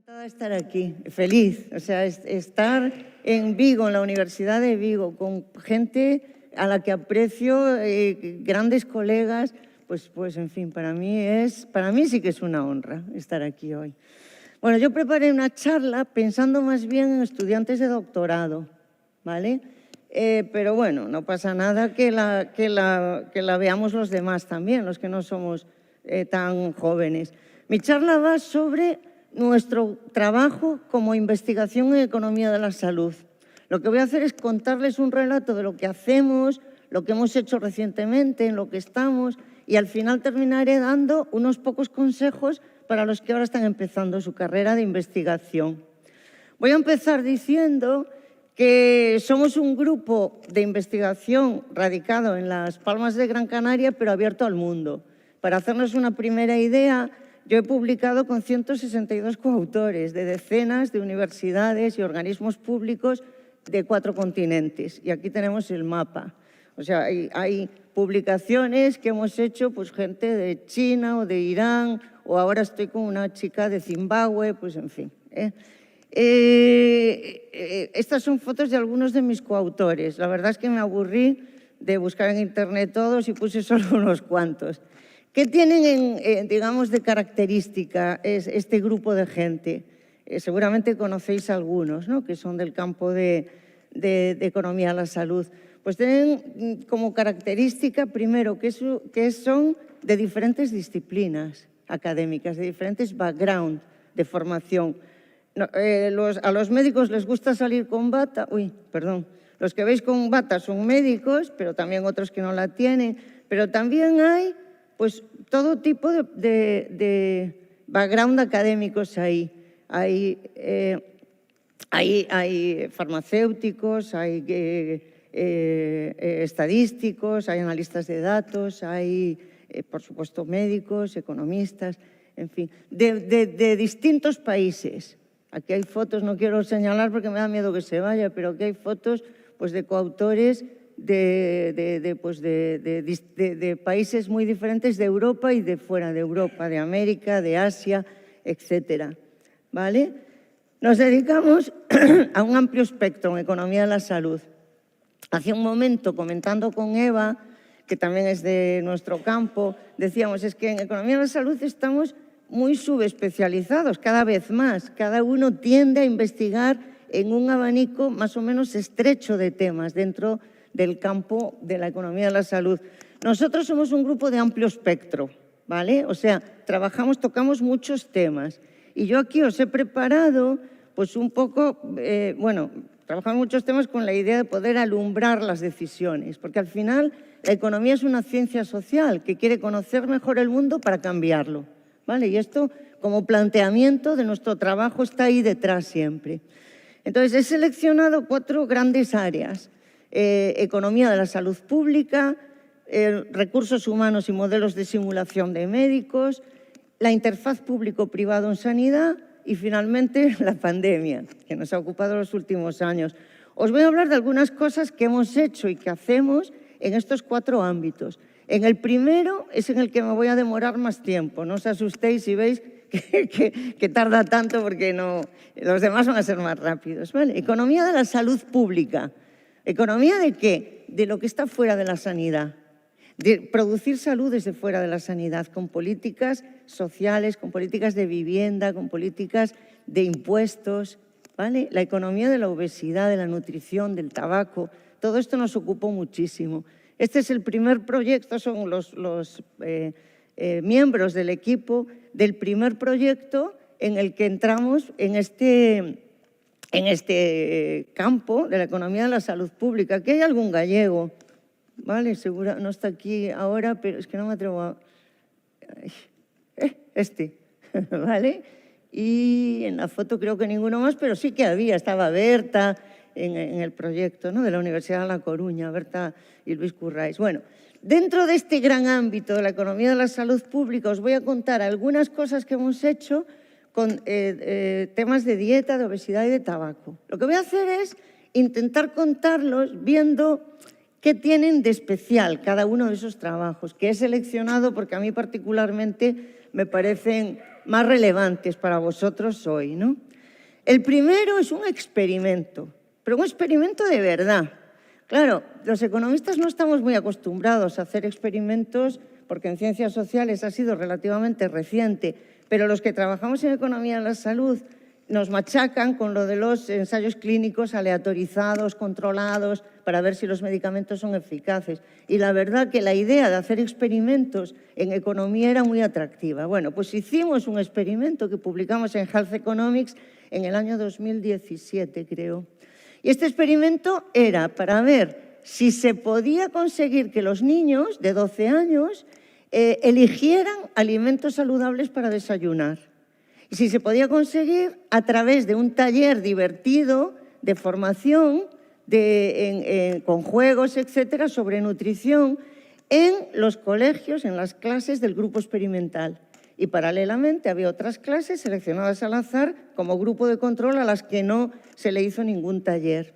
encantada de estar aquí, feliz. O sea, estar en Vigo, en la Universidad de Vigo, con gente a la que aprecio, grandes colegas, pues en fin, para mí sí que es una honra estar aquí hoy. Bueno, yo preparé una charla pensando más bien en estudiantes de doctorado, ¿vale? Pero bueno, no pasa nada que la veamos los demás también, los que no somos tan jóvenes. Mi charla va sobre nuestro trabajo como investigación en economía de la salud. Lo que voy a hacer es contarles un relato de lo que hacemos, lo que hemos hecho recientemente, en lo que estamos, y al final terminaré dando unos pocos consejos para los que ahora están empezando su carrera de investigación. Voy a empezar diciendo que somos un grupo de investigación radicado en Las Palmas de Gran Canaria, pero abierto al mundo. Para hacernos una primera idea, yo he publicado con 162 coautores de decenas de universidades y organismos públicos de 4 continentes. Y aquí tenemos el mapa. O sea, hay publicaciones que hemos hecho pues gente de China o de Irán, o ahora estoy con una chica de Zimbabue, pues en fin. Estas son fotos de algunos de mis coautores. La verdad es que me aburrí de buscar en internet todos y puse solo unos cuantos. ¿Qué tienen, digamos, de característica este grupo de gente? Seguramente conocéis algunos, ¿no?, que son del campo de economía de la salud. Pues tienen como característica, primero, que son de diferentes disciplinas académicas, de diferentes backgrounds de formación. A los médicos les gusta salir con bata. Los que veis con bata son médicos, pero también otros que no la tienen. Pero también hay pues todo tipo de background académicos ahí. Hay farmacéuticos, hay estadísticos, hay analistas de datos, hay, por supuesto, médicos, economistas, en fin, de distintos países. Aquí hay fotos, no quiero señalar porque me da miedo que se vaya, pero aquí hay fotos pues, de coautores de países muy diferentes de Europa y de fuera de Europa, de América, de Asia, etcétera, ¿vale? Nos dedicamos a un amplio espectro en economía de la salud. Hace un momento, comentando con Eva, que también es de nuestro campo, decíamos, es que en economía de la salud estamos muy subespecializados, cada vez más. Cada uno tiende a investigar en un abanico más o menos estrecho de temas dentro del campo de la economía de la salud. Nosotros somos un grupo de amplio espectro, ¿vale? O sea, tocamos muchos temas. Y yo aquí os he preparado, pues un poco, trabajamos muchos temas con la idea de poder alumbrar las decisiones, porque al final la economía es una ciencia social que quiere conocer mejor el mundo para cambiarlo, ¿vale? Y esto, como planteamiento de nuestro trabajo, está ahí detrás siempre. Entonces, he seleccionado 4 grandes áreas. Economía de la salud pública, recursos humanos y modelos de simulación de médicos, la interfaz público-privado en sanidad y, finalmente, la pandemia, que nos ha ocupado los últimos años. Os voy a hablar de algunas cosas que hemos hecho y que hacemos en estos 4 ámbitos. En el primero es en el que me voy a demorar más tiempo. No os asustéis si veis que tarda tanto, porque no, los demás van a ser más rápidos, ¿vale? Economía de la salud pública. ¿Economía de qué? De lo que está fuera de la sanidad. De producir salud desde fuera de la sanidad, con políticas sociales, con políticas de vivienda, con políticas de impuestos, ¿vale? La economía de la obesidad, de la nutrición, del tabaco, todo esto nos ocupó muchísimo. Este es el primer proyecto, son los miembros del equipo del primer proyecto en el que entramos en este campo de la economía de la salud pública. Aquí hay algún gallego, ¿vale? Seguro, no está aquí ahora, pero es que no me atrevo a... ¿vale? Y en la foto creo que ninguno más, pero sí que había, estaba Berta en el proyecto, ¿no?, de la Universidad de La Coruña, Berta y Luis Currais. Bueno, dentro de este gran ámbito de la economía de la salud pública os voy a contar algunas cosas que hemos hecho con temas de dieta, de obesidad y de tabaco. Lo que voy a hacer es intentar contarlos viendo qué tienen de especial cada uno de esos trabajos, que he seleccionado porque a mí particularmente me parecen más relevantes para vosotros hoy, ¿no? El primero es un experimento, pero un experimento de verdad. Claro, los economistas no estamos muy acostumbrados a hacer experimentos porque en ciencias sociales ha sido relativamente reciente, pero los que trabajamos en economía de la salud nos machacan con lo de los ensayos clínicos aleatorizados, controlados, para ver si los medicamentos son eficaces. Y la verdad que la idea de hacer experimentos en economía era muy atractiva. Bueno, pues hicimos un experimento que publicamos en Health Economics en el año 2017, creo. Y este experimento era para ver si se podía conseguir que los niños de 12 años eligieran alimentos saludables para desayunar. Y si se podía conseguir a través de un taller divertido de formación, con juegos, etcétera, sobre nutrición en los colegios, en las clases del grupo experimental. Y paralelamente había otras clases seleccionadas al azar como grupo de control a las que no se le hizo ningún taller.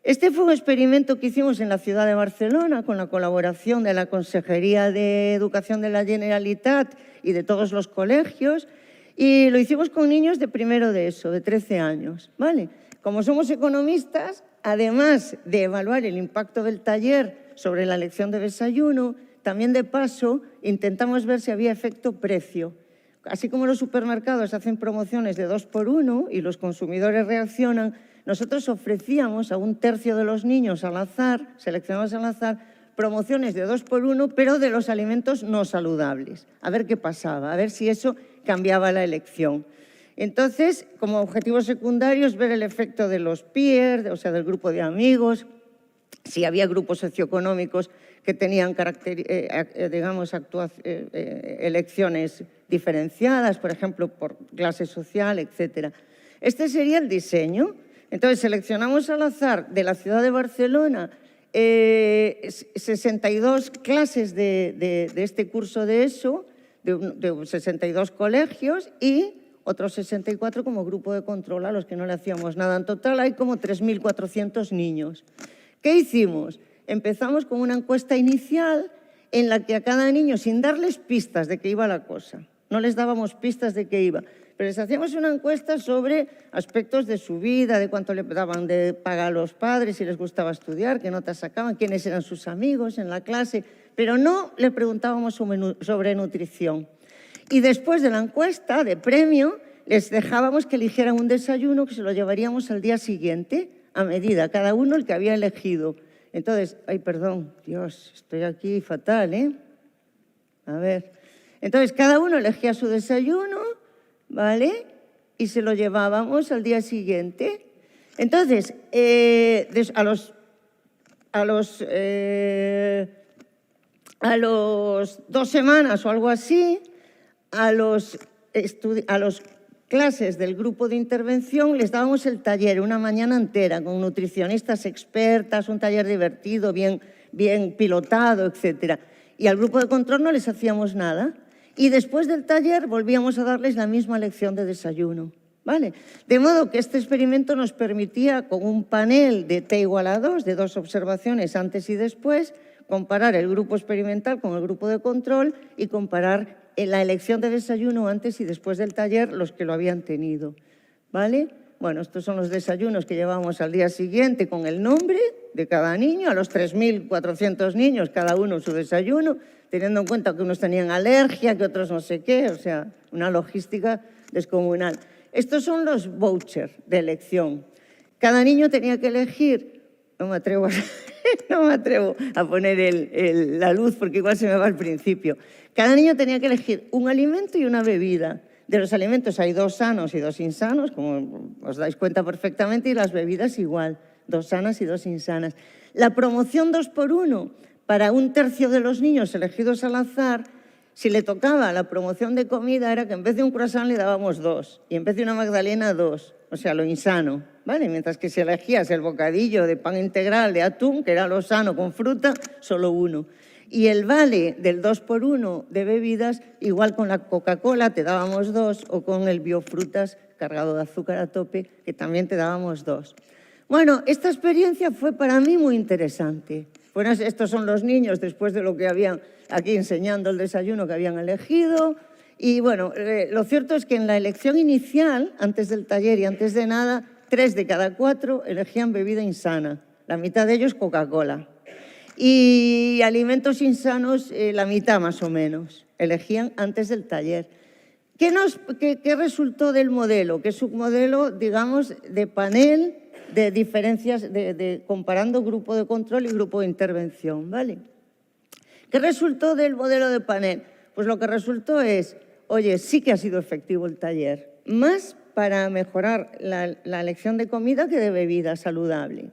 Este fue un experimento que hicimos en la ciudad de Barcelona con la colaboración de la Consejería de Educación de la Generalitat y de todos los colegios, y lo hicimos con niños de primero de ESO, de 13 años, ¿vale? Como somos economistas, además de evaluar el impacto del taller sobre la elección de desayuno, también de paso intentamos ver si había efecto precio. Así como los supermercados hacen promociones de 2 por 1 y los consumidores reaccionan, nosotros ofrecíamos a un tercio de los niños al azar, seleccionados al azar, promociones de 2 por 1, pero de los alimentos no saludables. A ver qué pasaba, a ver si eso cambiaba la elección. Entonces, como objetivos secundarios, ver el efecto de los peers, o sea, del grupo de amigos, si había grupos socioeconómicos que tenían elecciones diferenciadas, por ejemplo, por clase social, etc. Este sería el diseño. Entonces, seleccionamos al azar de la ciudad de Barcelona 62 clases de este curso de ESO, de 62 colegios y otros 64 como grupo de control a los que no le hacíamos nada. En total hay como 3.400 niños. ¿Qué hicimos? Empezamos con una encuesta inicial en la que a cada niño, sin darles pistas de qué iba la cosa, no les dábamos pistas de qué iba, pero les hacíamos una encuesta sobre aspectos de su vida, de cuánto le daban de paga a los padres, si les gustaba estudiar, qué notas sacaban, quiénes eran sus amigos en la clase, pero no le preguntábamos sobre nutrición. Y después de la encuesta de premio, les dejábamos que eligieran un desayuno que se lo llevaríamos al día siguiente, a medida, cada uno el que había elegido. Entonces, ay, perdón, Dios, estoy aquí fatal, ¿eh? A ver. Entonces, cada uno elegía su desayuno, ¿vale? Y se lo llevábamos al día siguiente. Entonces, a los 2 semanas o algo así, a los clases del grupo de intervención les dábamos el taller una mañana entera con nutricionistas expertas, un taller divertido, bien pilotado, etc. Y al grupo de control no les hacíamos nada. Y después del taller volvíamos a darles la misma lección de desayuno, ¿vale? De modo que este experimento nos permitía, con un panel de T igual a 2, de 2 observaciones antes y después, comparar el grupo experimental con el grupo de control y comparar la elección de desayuno antes y después del taller los que lo habían tenido, ¿vale? Bueno, estos son los desayunos que llevábamos al día siguiente con el nombre de cada niño, a los 3.400 niños, cada uno su desayuno, teniendo en cuenta que unos tenían alergia, que otros no sé qué, o sea, una logística descomunal. Estos son los vouchers de elección. Cada niño tenía que elegir, no me atrevo a poner la luz porque igual se me va al principio. Cada niño tenía que elegir un alimento y una bebida. De los alimentos hay 2 sanos y 2 insanos, como os dais cuenta perfectamente, y las bebidas igual, 2 sanas y 2 insanas. La promoción 2 por 1 para un tercio de los niños elegidos al azar, si le tocaba la promoción de comida era que en vez de un croissant le dábamos 2 y en vez de una magdalena 2, o sea, lo insano, ¿vale? Mientras que si elegías el bocadillo de pan integral de atún, que era lo sano con fruta, solo 1. Y el vale del 2 por 1 de bebidas, igual con la Coca-Cola te dábamos 2 o con el biofrutas cargado de azúcar a tope, que también te dábamos 2. Bueno, esta experiencia fue para mí muy interesante. Bueno, estos son los niños después de lo que habían aquí enseñando el desayuno que habían elegido Y bueno, lo cierto es que en la elección inicial, antes del taller y antes de nada, 3 de cada 4 elegían bebida insana, la mitad de ellos Coca-Cola. Y alimentos insanos, la mitad más o menos, elegían antes del taller. ¿Qué resultó del modelo? Que es un modelo, digamos, de panel de diferencias, comparando grupo de control y grupo de intervención, ¿vale? ¿Qué resultó del modelo de panel? Pues lo que resultó es, oye, sí que ha sido efectivo el taller, más para mejorar la elección de comida que de bebida saludable.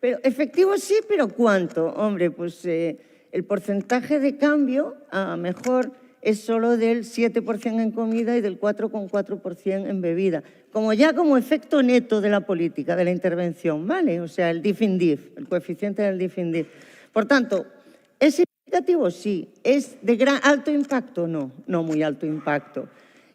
Pero efectivo sí, pero ¿cuánto? Hombre, pues el porcentaje de cambio a mejor es solo del 7% en comida y del 4,4% en bebida. Como efecto neto de la política, de la intervención, ¿vale? O sea, el DIF-INDIF, el coeficiente del DIF-INDIF. Por tanto, ¿es significativo? Sí. ¿Es de alto impacto? No, no muy alto impacto.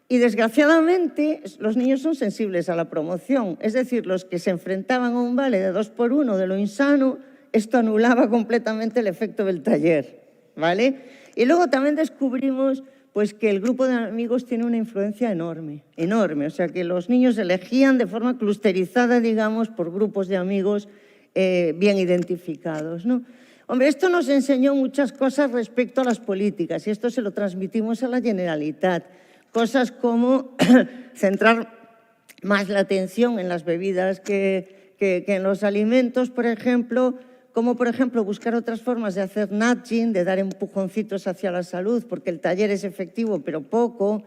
Y desgraciadamente los niños son sensibles a la promoción, es decir, los que se enfrentaban a un vale de 2 por 1 de lo insano, esto anulaba completamente el efecto del taller, ¿vale? Y luego también descubrimos pues, que el grupo de amigos tiene una influencia enorme, enorme, o sea que los niños elegían de forma clusterizada, digamos, por grupos de amigos bien identificados, ¿no? Hombre, esto nos enseñó muchas cosas respecto a las políticas y esto se lo transmitimos a la Generalitat. Cosas como centrar más la atención en las bebidas que en los alimentos, por ejemplo, como por ejemplo buscar otras formas de hacer nudging, de dar empujoncitos hacia la salud, porque el taller es efectivo pero poco,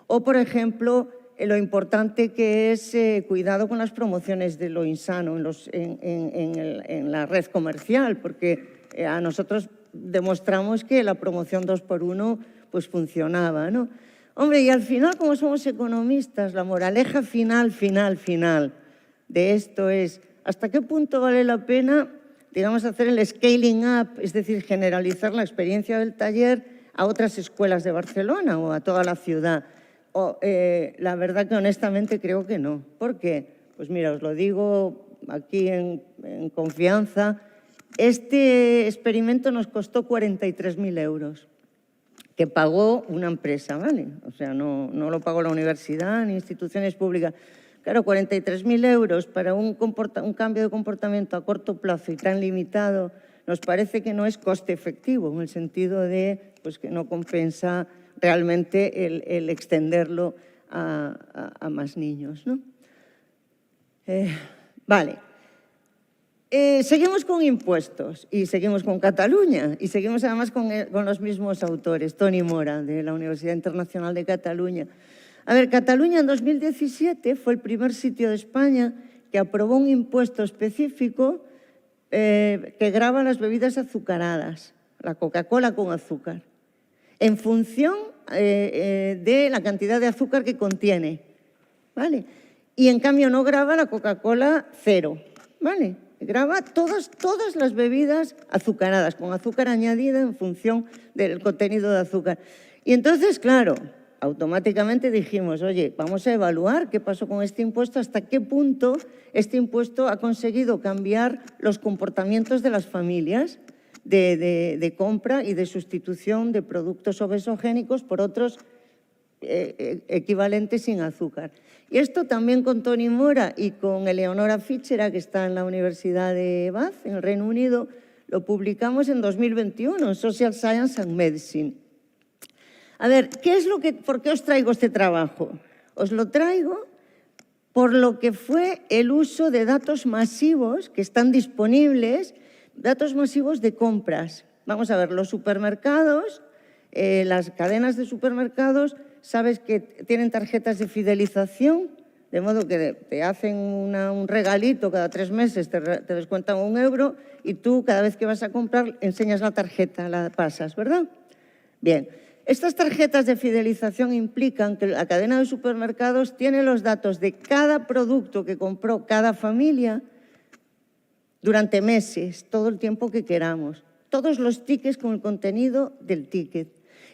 o por ejemplo lo importante que es cuidado con las promociones de lo insano en la red comercial, porque a nosotros demostramos que la promoción 2 por 1 pues funcionaba, ¿no? Hombre, y al final, como somos economistas, la moraleja final de esto es ¿hasta qué punto vale la pena, digamos, hacer el scaling up, es decir, generalizar la experiencia del taller a otras escuelas de Barcelona o a toda la ciudad? La verdad que honestamente creo que no. ¿Por qué? Pues mira, os lo digo aquí en confianza. Este experimento nos costó 43.000 euros. Que pagó una empresa, ¿vale? O sea, no lo pagó la universidad ni instituciones públicas. Claro, 43.000 euros para un cambio de comportamiento a corto plazo y tan limitado nos parece que no es coste efectivo, en el sentido de pues, que no compensa realmente el extenderlo a más niños, ¿no? Vale. Seguimos con impuestos y seguimos con Cataluña y seguimos además con los mismos autores, Toni Mora, de la Universidad Internacional de Cataluña. A ver, Cataluña en 2017 fue el primer sitio de España que aprobó un impuesto específico que grava las bebidas azucaradas, la Coca-Cola con azúcar, en función de la cantidad de azúcar que contiene, ¿vale? Y en cambio no grava la Coca-Cola cero, ¿vale? Grava todas las bebidas azucaradas, con azúcar añadida en función del contenido de azúcar. Y entonces, claro, automáticamente dijimos, oye, vamos a evaluar qué pasó con este impuesto, hasta qué punto este impuesto ha conseguido cambiar los comportamientos de las familias de compra y de sustitución de productos obesogénicos por otros equivalentes sin azúcar. Y esto también con Toni Mora y con Eleonora Fitzgerald, que está en la Universidad de Bath, en el Reino Unido, lo publicamos en 2021, en Social Science and Medicine. A ver, ¿por qué os traigo este trabajo? Os lo traigo por lo que fue el uso de datos masivos que están disponibles, datos masivos de compras. Vamos a ver, los supermercados, las cadenas de supermercados, sabes que tienen tarjetas de fidelización, de modo que te hacen un regalito cada 3 meses, te descuentan 1 euro y tú cada vez que vas a comprar enseñas la tarjeta, la pasas, ¿verdad? Bien, estas tarjetas de fidelización implican que la cadena de supermercados tiene los datos de cada producto que compró cada familia durante meses, todo el tiempo que queramos, todos los tickets con el contenido del ticket.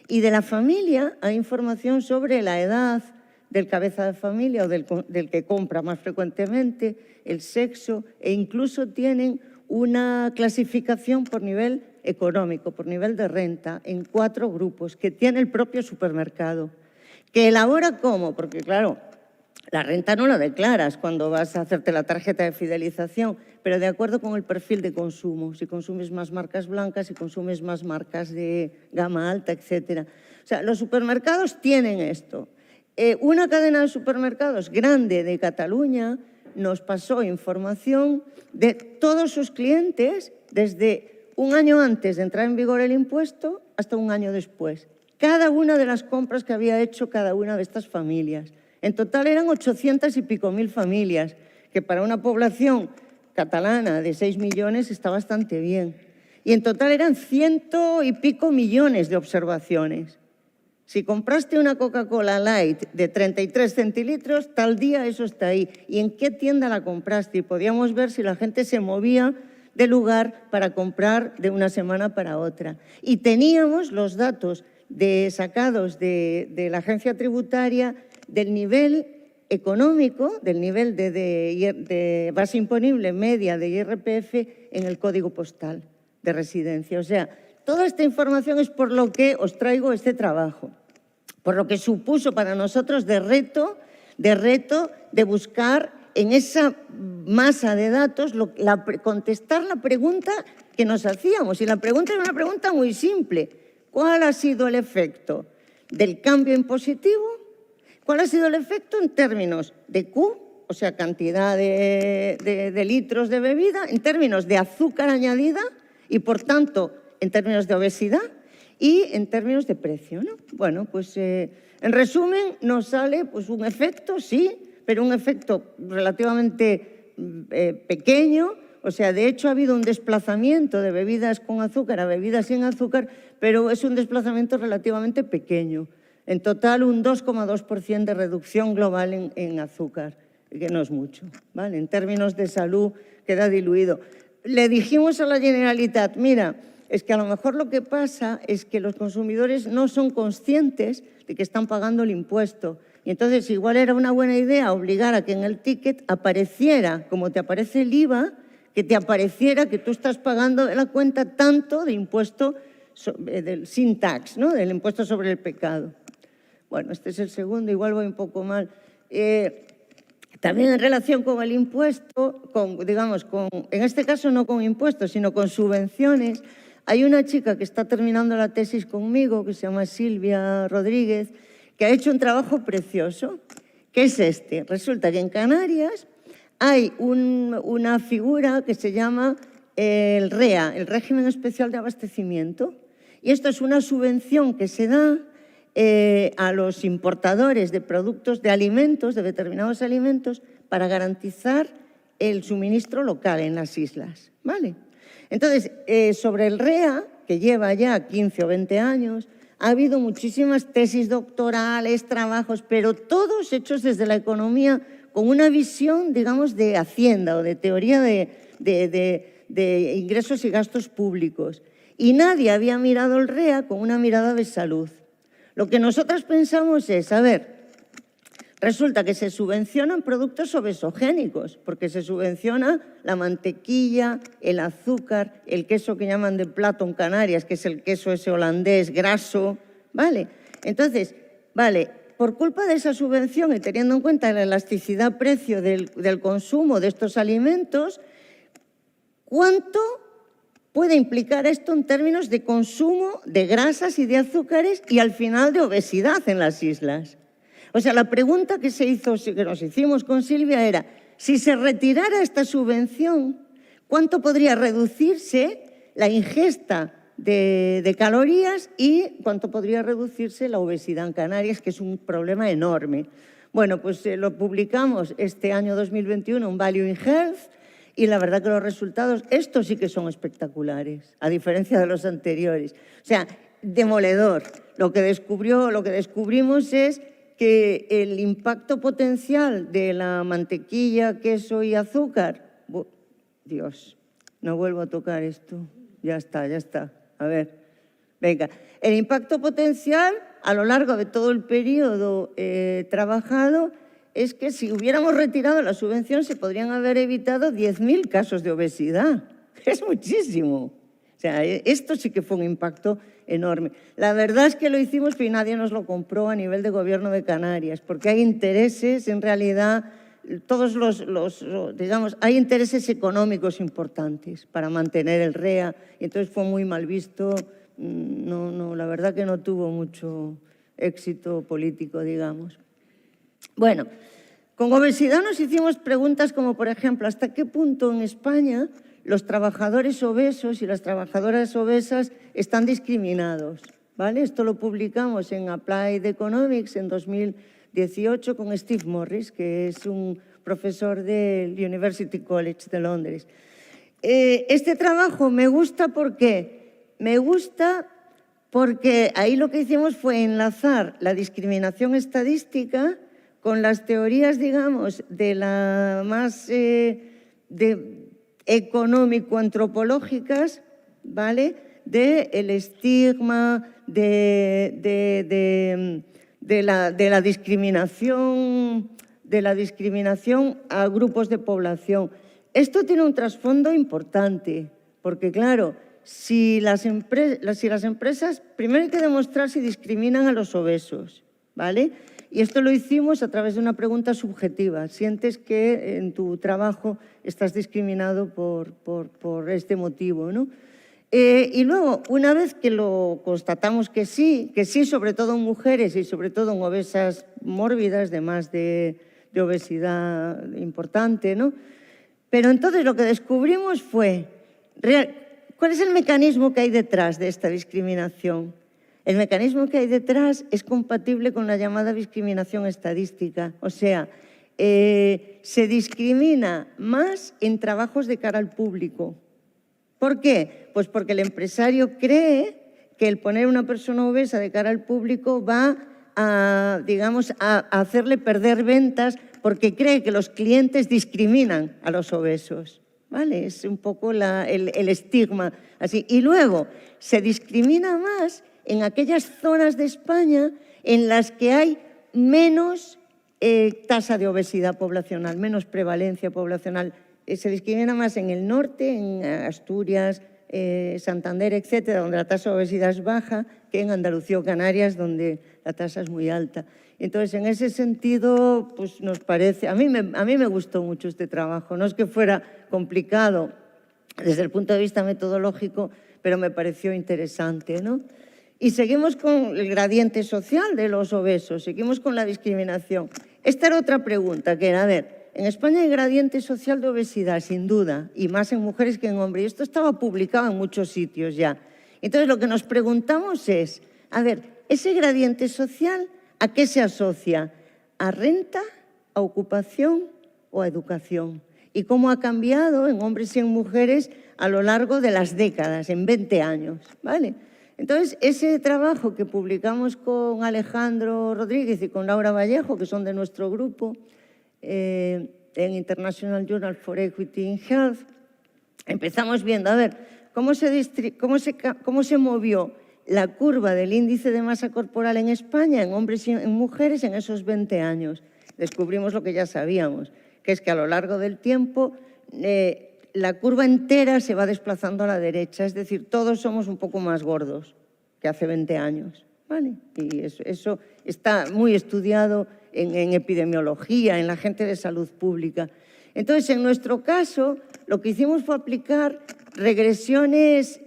Y de la familia hay información sobre la edad del cabeza de familia o del que compra más frecuentemente, el sexo, e incluso tienen una clasificación por nivel económico, por nivel de renta, en 4 grupos que tiene el propio supermercado. ¿Que elabora cómo? Porque, claro, la renta no la declaras cuando vas a hacerte la tarjeta de fidelización, pero de acuerdo con el perfil de consumo. Si consumes más marcas blancas, si consumes más marcas de gama alta, etc. O sea, los supermercados tienen esto. Una cadena de supermercados grande de Cataluña nos pasó información de todos sus clientes desde un año antes de entrar en vigor el impuesto hasta un año después. Cada una de las compras que había hecho cada una de estas familias. En total eran 800 y pico mil familias, que para una población catalana de 6 millones está bastante bien. Y en total eran 100 y pico millones de observaciones. Si compraste una Coca-Cola Light de 33 centilitros, tal día eso está ahí. ¿Y en qué tienda la compraste? Y podíamos ver si la gente se movía de lugar para comprar de una semana para otra. Y teníamos los datos sacados de la agencia tributaria del nivel económico, del nivel de base imponible media de IRPF en el código postal de residencia. O sea, toda esta información es por lo que os traigo este trabajo, por lo que supuso para nosotros de reto de buscar en esa masa de datos contestar la pregunta que nos hacíamos. Y la pregunta era una pregunta muy simple. ¿Cuál ha sido el efecto del cambio impositivo? ¿Cuál ha sido el efecto en términos de Q, o sea, cantidad de litros de bebida, en términos de azúcar añadida y, por tanto, en términos de obesidad y en términos de precio, ¿no? Bueno, pues en resumen nos sale pues, un efecto, sí, pero un efecto relativamente pequeño. O sea, de hecho ha habido un desplazamiento de bebidas con azúcar a bebidas sin azúcar, pero es un desplazamiento relativamente pequeño. En total, un 2,2% de reducción global en azúcar, que no es mucho, ¿vale? En términos de salud queda diluido. Le dijimos a la Generalitat, mira, es que a lo mejor lo que pasa es que los consumidores no son conscientes de que están pagando el impuesto. Y entonces igual era una buena idea obligar a que en el ticket apareciera, como te aparece el IVA, que te apareciera que tú estás pagando de la cuenta tanto de impuesto del sin tax, ¿no? Del impuesto sobre el pecado. Bueno, este es el segundo, igual voy un poco mal. También en relación con el impuesto, en este caso no con impuestos, sino con subvenciones, hay una chica que está terminando la tesis conmigo, que se llama Silvia Rodríguez, que ha hecho un trabajo precioso, que es este. Resulta que en Canarias hay una figura que se llama el REA, el Régimen Especial de Abastecimiento, y esto es una subvención que se da a los importadores de productos, de alimentos, de determinados alimentos, para garantizar el suministro local en las islas, ¿vale? Entonces, sobre el REA, que lleva ya 15 o 20 años, ha habido muchísimas tesis doctorales, trabajos, pero todos hechos desde la economía con una visión, digamos, de Hacienda o de teoría de ingresos y gastos públicos. Y nadie había mirado el REA con una mirada de salud. Lo que nosotros pensamos es, a ver, resulta que se subvencionan productos obesogénicos, porque se subvenciona la mantequilla, el azúcar, el queso que llaman de plato en Canarias, que es el queso ese holandés graso, ¿vale? Entonces, vale, por culpa de esa subvención y teniendo en cuenta la elasticidad precio del consumo de estos alimentos, ¿cuánto puede implicar esto en términos de consumo de grasas y de azúcares y al final de obesidad en las islas? O sea, la pregunta que nos hicimos con Silvia era, si se retirara esta subvención, ¿cuánto podría reducirse la ingesta de calorías y cuánto podría reducirse la obesidad en Canarias, que es un problema enorme? Bueno, pues lo publicamos este año 2021 en Value in Health y la verdad que los resultados, estos sí que son espectaculares, a diferencia de los anteriores. O sea, demoledor. Lo que descubrimos es que el impacto potencial de la mantequilla, queso y azúcar... Dios, no vuelvo a tocar esto. Ya está. A ver, venga. El impacto potencial a lo largo de todo el periodo trabajado es que si hubiéramos retirado la subvención se podrían haber evitado 10.000 casos de obesidad. Es muchísimo. O sea, esto sí que fue un impacto enorme. La verdad es que lo hicimos, pero nadie nos lo compró a nivel de Gobierno de Canarias, porque hay intereses, en realidad, digamos, hay intereses económicos importantes para mantener el REA, y entonces fue muy mal visto. No, la verdad que no tuvo mucho éxito político, digamos. Bueno, con obesidad nos hicimos preguntas como, por ejemplo, ¿hasta qué punto en España los trabajadores obesos y las trabajadoras obesas están discriminados? ¿Vale? Esto lo publicamos en Applied Economics en 2018 con Steve Morris, que es un profesor del University College de Londres. Este trabajo me gusta porque ahí lo que hicimos fue enlazar la discriminación estadística con las teorías, digamos, de la más económico-antropológicas, ¿vale? Del estigma, de la discriminación a grupos de población. Esto tiene un trasfondo importante, porque claro, si las empresas, primero hay que demostrar si discriminan a los obesos, ¿vale? Y esto lo hicimos a través de una pregunta subjetiva. ¿Sientes que en tu trabajo estás discriminado por este motivo, ¿no? Y luego, una vez que lo constatamos que sí, sobre todo en mujeres y sobre todo en obesas mórbidas, de más de obesidad importante, ¿no? Pero entonces lo que descubrimos fue, ¿cuál es el mecanismo que hay detrás de esta discriminación? El mecanismo que hay detrás es compatible con la llamada discriminación estadística. O sea, se discrimina más en trabajos de cara al público. ¿Por qué? Pues porque el empresario cree que el poner una persona obesa de cara al público va a, digamos, a hacerle perder ventas porque cree que los clientes discriminan a los obesos. ¿Vale? Es un poco el estigma. Así. Y luego se discrimina más en aquellas zonas de España en las que hay menos tasa de obesidad poblacional, menos prevalencia poblacional. Se discrimina más en el norte, en Asturias, Santander, etcétera, donde la tasa de obesidad es baja, que en Andalucía o Canarias, donde la tasa es muy alta. Entonces, en ese sentido, pues nos parece, a mí me gustó mucho este trabajo. No es que fuera complicado desde el punto de vista metodológico, pero me pareció interesante, ¿no? Y seguimos con el gradiente social de los obesos, seguimos con la discriminación. Esta era otra pregunta, que era, a ver, en España hay gradiente social de obesidad, sin duda, y más en mujeres que en hombres. Y esto estaba publicado en muchos sitios ya. Entonces, lo que nos preguntamos es, a ver, ¿ese gradiente social a qué se asocia? ¿A renta, a ocupación o a educación? ¿Y cómo ha cambiado en hombres y en mujeres a lo largo de las décadas, en 20 años? ¿Vale? Entonces, ese trabajo que publicamos con Alejandro Rodríguez y con Laura Vallejo, que son de nuestro grupo, en International Journal for Equity in Health, empezamos viendo, a ver, cómo se movió la curva del índice de masa corporal en España, en hombres y en mujeres, en esos 20 años. Descubrimos lo que ya sabíamos, que es que a lo largo del tiempo la curva entera se va desplazando a la derecha, es decir, todos somos un poco más gordos que hace 20 años. ¿Vale? Y eso está muy estudiado en epidemiología, en la gente de salud pública. Entonces, en nuestro caso, lo que hicimos fue aplicar regresiones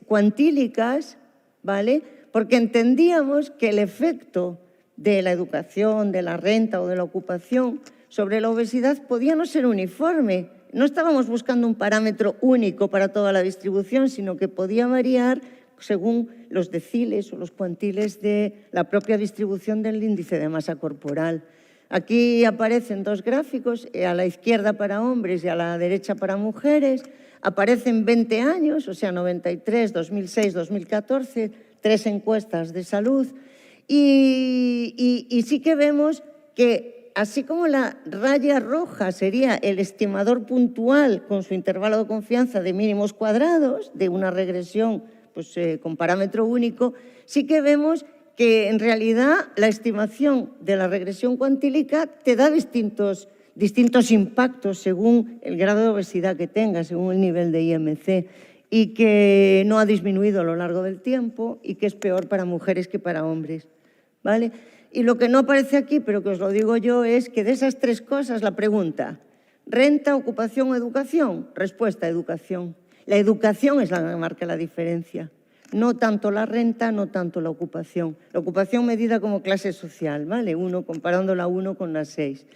cuantílicas, ¿vale? Porque entendíamos que el efecto de la educación, de la renta o de la ocupación sobre la obesidad podía no ser uniforme. No estábamos buscando un parámetro único para toda la distribución, sino que podía variar según los deciles o los cuantiles de la propia distribución del índice de masa corporal. Aquí aparecen dos gráficos, a la izquierda para hombres y a la derecha para mujeres. Aparecen 20 años, o sea, 93, 2006, 2014, 3 encuestas de salud. Y sí que vemos que, así como la raya roja sería el estimador puntual con su intervalo de confianza de mínimos cuadrados, de una regresión pues, con parámetro único, sí que vemos que en realidad la estimación de la regresión cuantílica te da distintos distintos impactos según el grado de obesidad que tenga, según el nivel de IMC, y que no ha disminuido a lo largo del tiempo y que es peor para mujeres que para hombres, ¿vale? Y lo que no aparece aquí, pero que os lo digo yo, es que de esas tres cosas, la pregunta, ¿renta, ocupación o educación? Respuesta, educación. La educación es la que marca la diferencia, no tanto la renta, no tanto la ocupación. La ocupación medida como clase social, ¿vale? Comparando la 1 con la 6.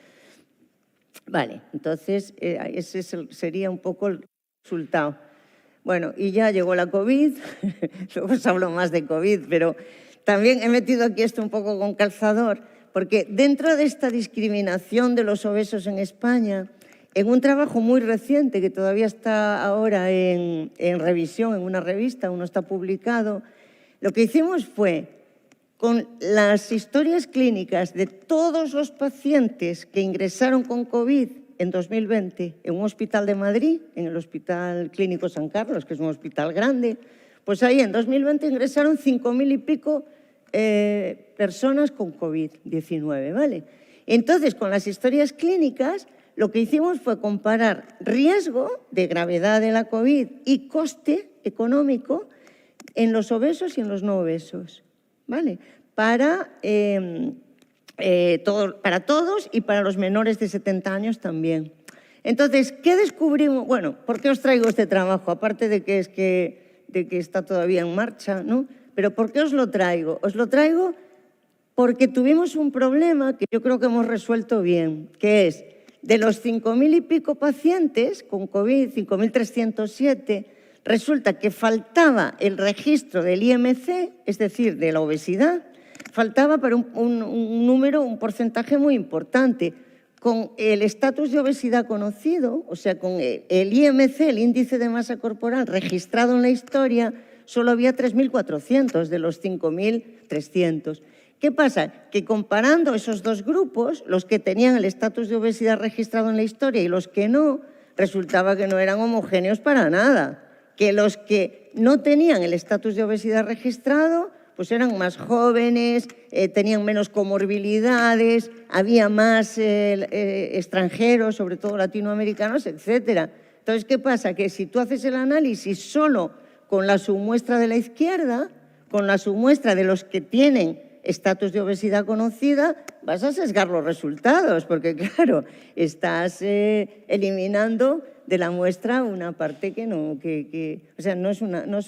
Vale, entonces ese sería un poco el resultado. Bueno, y ya llegó la COVID, luego os hablo más de COVID, pero también he metido aquí esto un poco con calzador, porque dentro de esta discriminación de los obesos en España, en un trabajo muy reciente que todavía está ahora en revisión en una revista, aún no está publicado, lo que hicimos fue, con las historias clínicas de todos los pacientes que ingresaron con COVID en 2020 en un hospital de Madrid, en el Hospital Clínico San Carlos, que es un hospital grande, pues ahí en 2020 ingresaron 5.000 y pico personas con COVID-19, ¿vale? Entonces, con las historias clínicas, lo que hicimos fue comparar riesgo de gravedad de la COVID y coste económico en los obesos y en los no obesos, ¿vale? Para todos y para los menores de 70 años también. Entonces, ¿qué descubrimos? Bueno, ¿por qué os traigo este trabajo? Aparte de que está todavía en marcha, ¿no? Pero ¿por qué os lo traigo? Os lo traigo porque tuvimos un problema que yo creo que hemos resuelto bien, que es de los 5.000 y pico pacientes con COVID, 5.307, resulta que faltaba el registro del IMC, es decir, de la obesidad, faltaba para un porcentaje muy importante. Con el estatus de obesidad conocido, o sea, con el IMC, el índice de masa corporal registrado en la historia, solo había 3.400 de los 5.300. ¿Qué pasa? Que comparando esos dos grupos, los que tenían el estatus de obesidad registrado en la historia y los que no, resultaba que no eran homogéneos para nada. Que los que no tenían el estatus de obesidad registrado, pues eran más jóvenes, tenían menos comorbilidades, había más extranjeros, sobre todo latinoamericanos, etc. Entonces, ¿qué pasa? Que si tú haces el análisis solo con la submuestra de la izquierda, con la submuestra de los que tienen estatus de obesidad conocida, vas a sesgar los resultados, porque claro, estás eliminando de la muestra una parte que no, o sea, no es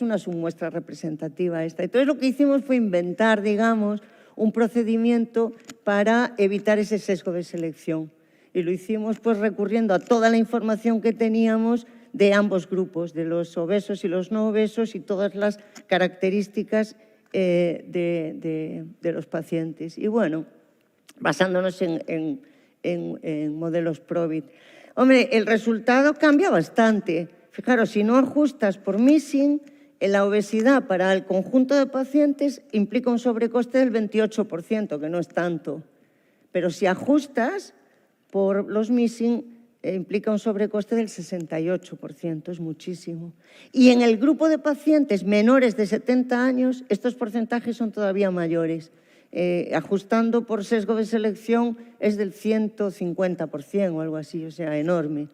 una submuestra representativa esta. Entonces lo que hicimos fue inventar, digamos, un procedimiento para evitar ese sesgo de selección. Y lo hicimos pues recurriendo a toda la información que teníamos de ambos grupos, de los obesos y los no obesos y todas las características de los pacientes. Y bueno, basándonos en modelos PROVIT. Hombre, el resultado cambia bastante. Fijaros, si no ajustas por missing, la obesidad para el conjunto de pacientes implica un sobrecoste del 28%, que no es tanto. Pero si ajustas por los missing, implica un sobrecoste del 68%, es muchísimo. Y en el grupo de pacientes menores de 70 años, estos porcentajes son todavía mayores. Ajustando por sesgo de selección es del 150% o algo así, o sea, enorme.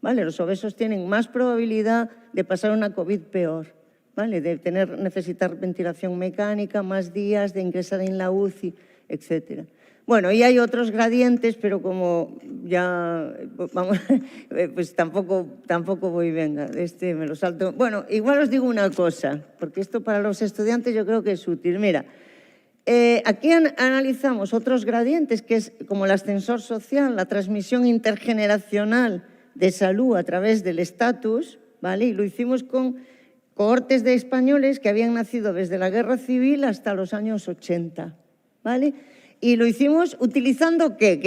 ¿Vale? Los obesos tienen más probabilidad de pasar una COVID peor, ¿vale? De necesitar ventilación mecánica, más días, de ingresar en la UCI, etcétera. Bueno, y hay otros gradientes, pero como ya, vamos, pues tampoco voy, venga, me lo salto. Bueno, igual os digo una cosa, porque esto para los estudiantes yo creo que es útil. Mira, aquí analizamos otros gradientes, que es como el ascensor social, la transmisión intergeneracional de salud a través del estatus, ¿vale? Y lo hicimos con cohortes de españoles que habían nacido desde la Guerra Civil hasta los años 80, ¿vale? Y lo hicimos utilizando ¿qué?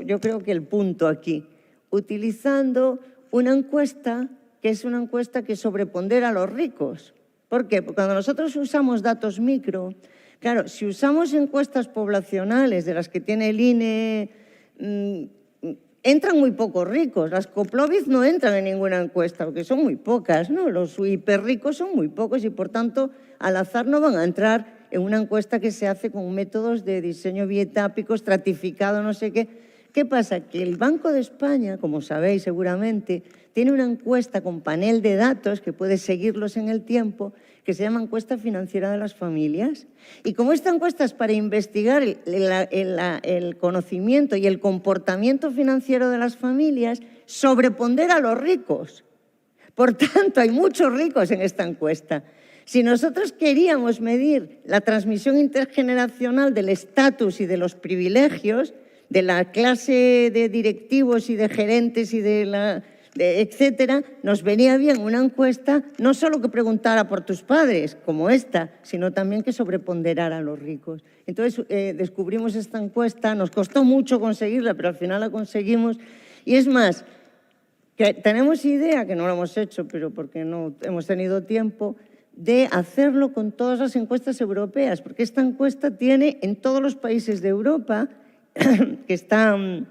Yo creo que el punto aquí, utilizando una encuesta que es una encuesta que sobrepondera a los ricos. ¿Por qué? Porque cuando nosotros usamos datos micro, claro, si usamos encuestas poblacionales de las que tiene el INE, entran muy pocos ricos. Las Coplovid no entran en ninguna encuesta, porque son muy pocas, ¿no? Los hiperricos son muy pocos y, por tanto, al azar no van a entrar en una encuesta que se hace con métodos de diseño bietápico, estratificado, no sé qué. ¿Qué pasa? Que el Banco de España, como sabéis seguramente, tiene una encuesta con panel de datos que puedes seguirlos en el tiempo, que se llama Encuesta Financiera de las Familias. Y como esta encuesta es para investigar el conocimiento y el comportamiento financiero de las familias, sobrepondera a los ricos. Por tanto, hay muchos ricos en esta encuesta. Si nosotros queríamos medir la transmisión intergeneracional del estatus y de los privilegios, de la clase de directivos y de gerentes y etcétera, nos venía bien una encuesta no solo que preguntara por tus padres, como esta, sino también que sobreponderara a los ricos. Entonces descubrimos esta encuesta, nos costó mucho conseguirla, pero al final la conseguimos. Y es más, que tenemos idea, que no lo hemos hecho, pero porque no hemos tenido tiempo, de hacerlo con todas las encuestas europeas, porque esta encuesta tiene en todos los países de Europa que están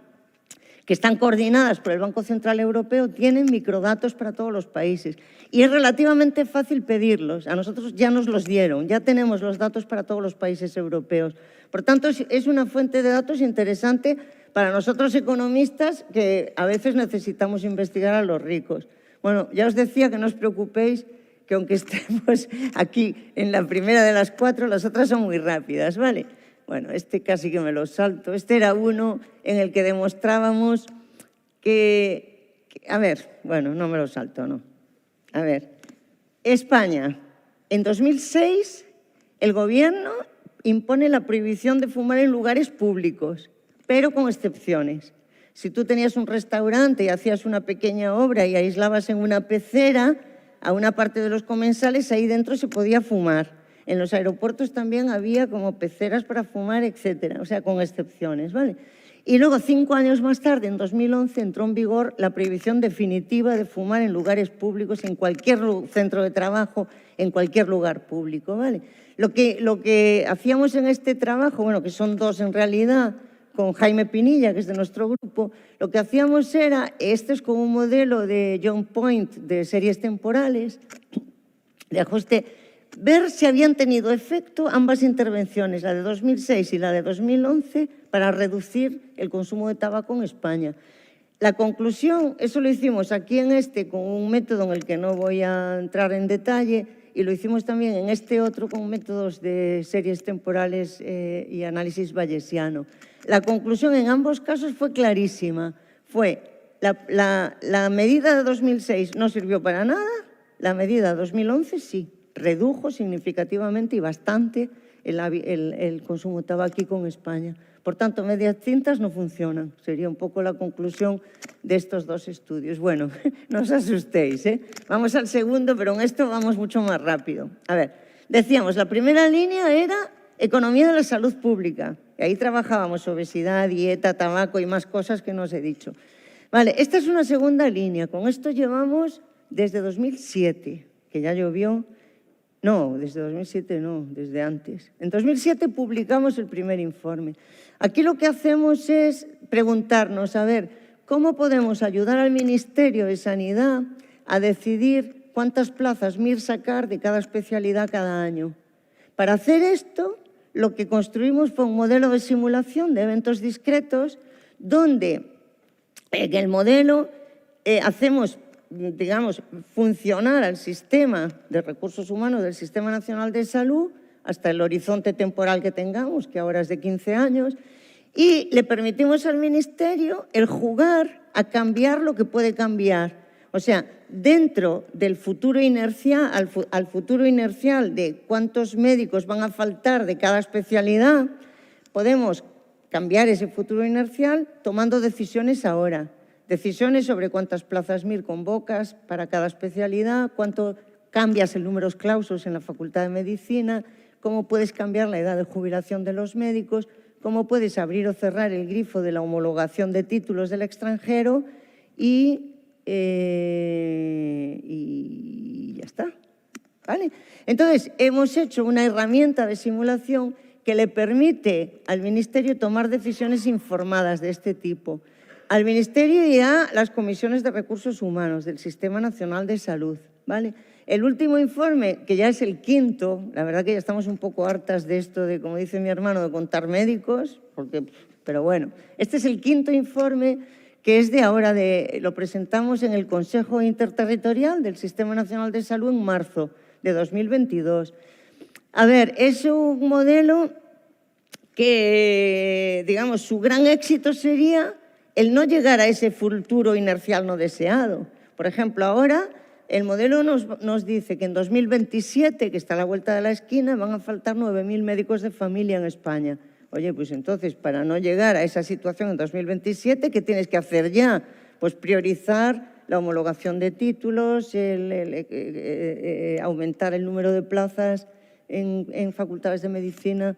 coordinadas por el Banco Central Europeo, tienen microdatos para todos los países. Y es relativamente fácil pedirlos. A nosotros ya nos los dieron, ya tenemos los datos para todos los países europeos. Por tanto, es una fuente de datos interesante para nosotros economistas que a veces necesitamos investigar a los ricos. Bueno, ya os decía que no os preocupéis, que aunque estemos aquí en la primera de las 4, las otras son muy rápidas, ¿vale? Bueno, este casi que me lo salto. Este era uno en el que demostrábamos a ver, bueno, no me lo salto, no. A ver, España, en 2006, el gobierno impone la prohibición de fumar en lugares públicos, pero con excepciones. Si tú tenías un restaurante y hacías una pequeña obra y aislabas en una pecera a una parte de los comensales, ahí dentro se podía fumar. En los aeropuertos también había como peceras para fumar, etcétera, o sea, con excepciones, ¿vale? Y luego, 5 años más tarde, en 2011, entró en vigor la prohibición definitiva de fumar en lugares públicos, en cualquier centro de trabajo, en cualquier lugar público, ¿vale? Lo que hacíamos en este trabajo, bueno, que son 2 en realidad, con Jaime Pinilla, que es de nuestro grupo, lo que hacíamos era, este es como un modelo de John Point de series temporales, de ajuste, ver si habían tenido efecto ambas intervenciones, la de 2006 y la de 2011, para reducir el consumo de tabaco en España. La conclusión, eso lo hicimos aquí con un método en el que no voy a entrar en detalle, y lo hicimos también en este otro con métodos de series temporales y análisis bayesiano. La conclusión en ambos casos fue clarísima. La medida de 2006 no sirvió para nada, la medida de 2011 sí. Redujo significativamente y bastante el consumo tabáquico en España. Por tanto, medias tintas no funcionan. Sería un poco la conclusión de estos 2 estudios. Bueno, no os asustéis, ¿eh? Vamos al segundo, pero en esto vamos mucho más rápido. A ver, decíamos, la primera línea era economía de la salud pública. Y ahí trabajábamos obesidad, dieta, tabaco y más cosas que no os he dicho. Vale, esta es una segunda línea. Con esto llevamos desde 2007, que ya llovió. No, desde 2007 no, desde antes. En 2007 publicamos el primer informe. Aquí lo que hacemos es preguntarnos, a ver, ¿cómo podemos ayudar al Ministerio de Sanidad a decidir cuántas plazas MIR sacar de cada especialidad cada año? Para hacer esto, lo que construimos fue un modelo de simulación de eventos discretos donde en el modelo hacemos, digamos, funcionar al sistema de recursos humanos del Sistema Nacional de Salud hasta el horizonte temporal que tengamos, que ahora es de 15 años, y le permitimos al Ministerio el jugar a cambiar lo que puede cambiar. O sea, dentro del futuro inercial, al futuro inercial de cuántos médicos van a faltar de cada especialidad, podemos cambiar ese futuro inercial tomando decisiones ahora. Decisiones sobre cuántas plazas MIR convocas para cada especialidad, cuánto cambias el número clausus en la Facultad de Medicina, cómo puedes cambiar la edad de jubilación de los médicos, cómo puedes abrir o cerrar el grifo de la homologación de títulos del extranjero y ya está. ¿Vale? Entonces, hemos hecho una herramienta de simulación que le permite al Ministerio tomar decisiones informadas de este tipo. Al Ministerio y a las comisiones de recursos humanos del Sistema Nacional de Salud, ¿vale? El último informe, que ya es el quinto, la verdad que ya estamos un poco hartas de esto de, como dice mi hermano, de contar médicos, pero bueno, este es el quinto informe que es de ahora, lo presentamos en el Consejo Interterritorial del Sistema Nacional de Salud en marzo de 2022. A ver, es un modelo que, digamos, su gran éxito sería el no llegar a ese futuro inercial no deseado. Por ejemplo, ahora el modelo nos dice que en 2027, que está a la vuelta de la esquina, van a faltar 9.000 médicos de familia en España. Oye, pues entonces, para no llegar a esa situación en 2027, ¿qué tienes que hacer ya? Pues priorizar la homologación de títulos, aumentar el número de plazas en facultades de medicina,